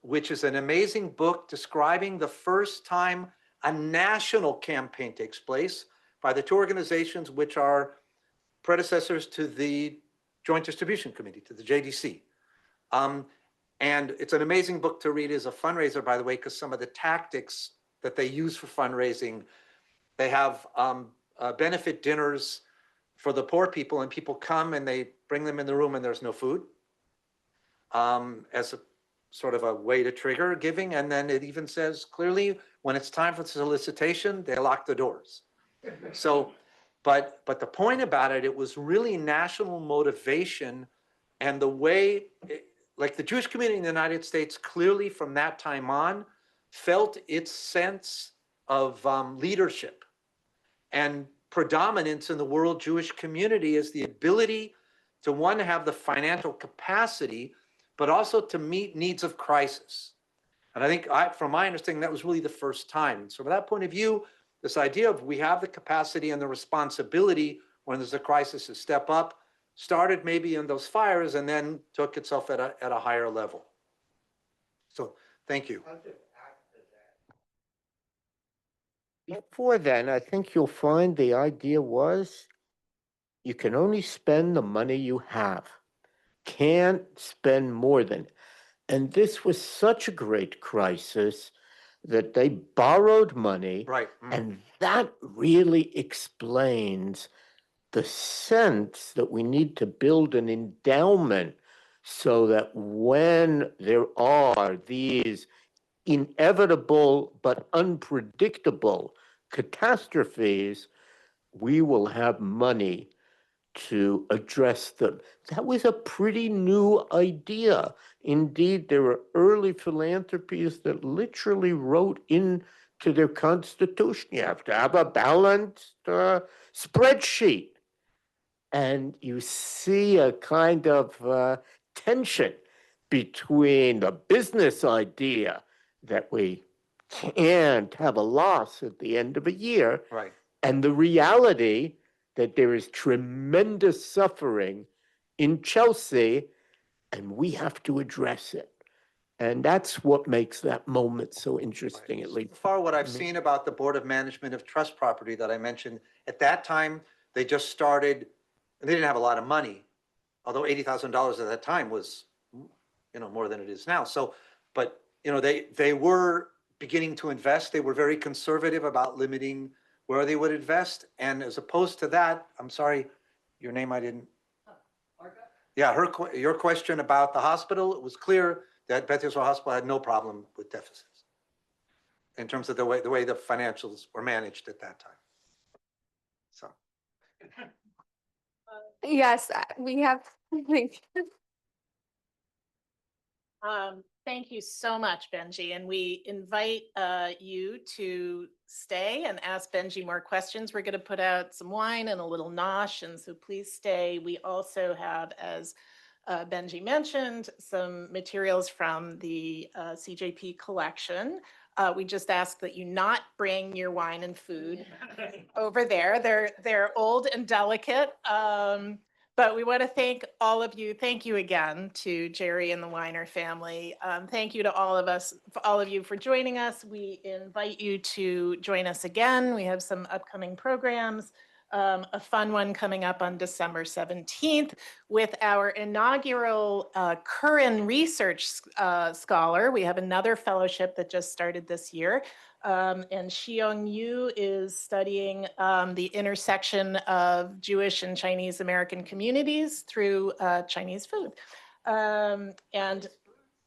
which is an amazing book describing the first time a national campaign takes place by the two organizations which are predecessors to the Joint Distribution Committee, to the JDC. And it's an amazing book to read as a fundraiser, by the way, because some of the tactics that they use for fundraising, they have benefit dinners for the poor people, and people come and they bring them in the room and there's no food, as a sort of a way to trigger giving. And then it even says clearly, when it's time for solicitation, they lock the doors. So, but the point about it, it was really national motivation, and the way, like the Jewish community in the United States clearly from that time on felt its sense of leadership and predominance in the world Jewish community is the ability to, one, have the financial capacity, but also to meet needs of crisis. And I think from my understanding, that was really the first time. So from that point of view, this idea of we have the capacity and the responsibility when there's a crisis to step up started maybe in those fires and then took itself at a higher level. So thank you. Before then, I think you'll find the idea was you can only spend the money you have. Can't spend more than. And this was such a great crisis that they borrowed money. Right. And that really explains the sense that we need to build an endowment so that when there are these inevitable but unpredictable catastrophes, we will have money to address them. That was a pretty new idea. Indeed, there were early philanthropies that literally wrote into their constitution, you have to have a balanced spreadsheet. And you see a kind of tension between the business idea that we can't have a loss at the end of a year Right. and the reality that there is tremendous suffering in Chelsea and we have to address it. And that's what makes that moment so interesting, at least. So far, what I've me. seen about the Board of Management of Trust Property that I mentioned, at that time, they just started, and they didn't have a lot of money, although $80,000 at that time was, more than it is now. So, but, they were beginning to invest. They were very conservative about limiting where they would invest. And as opposed to that, I'm sorry, your name I didn't. Yeah, your question about the hospital, it was clear that Beth Israel Hospital had no problem with deficits in terms of the way the financials were managed at that time. So. Yes, we have. Thank you so much, Benjy. And we invite you to stay and ask Benjy more questions. We're going to put out some wine and a little nosh, and so please stay. We also have, as Benjy mentioned, some materials from the CJP collection. We just ask that you not bring your wine and food over there. They're old and delicate. But we want to thank all of you. Thank you again to Jerry and the Wyner family. Thank you to all of you for joining us. We invite you to join us again. We have some upcoming programs, a fun one coming up on December 17th with our inaugural Curran Research Scholar. We have another fellowship that just started this year. And Xiong Yu is studying the intersection of Jewish and Chinese American communities through Chinese food.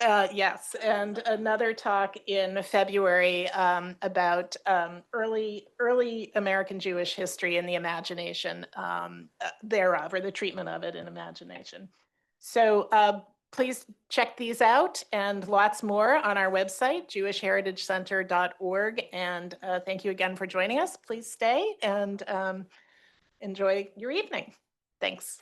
Yes, and another talk in February about early American Jewish history and the imagination thereof, or the treatment of it in imagination. So please check these out and lots more on our website, jewishheritagecenter.org. And thank you again for joining us. Please stay and enjoy your evening. Thanks.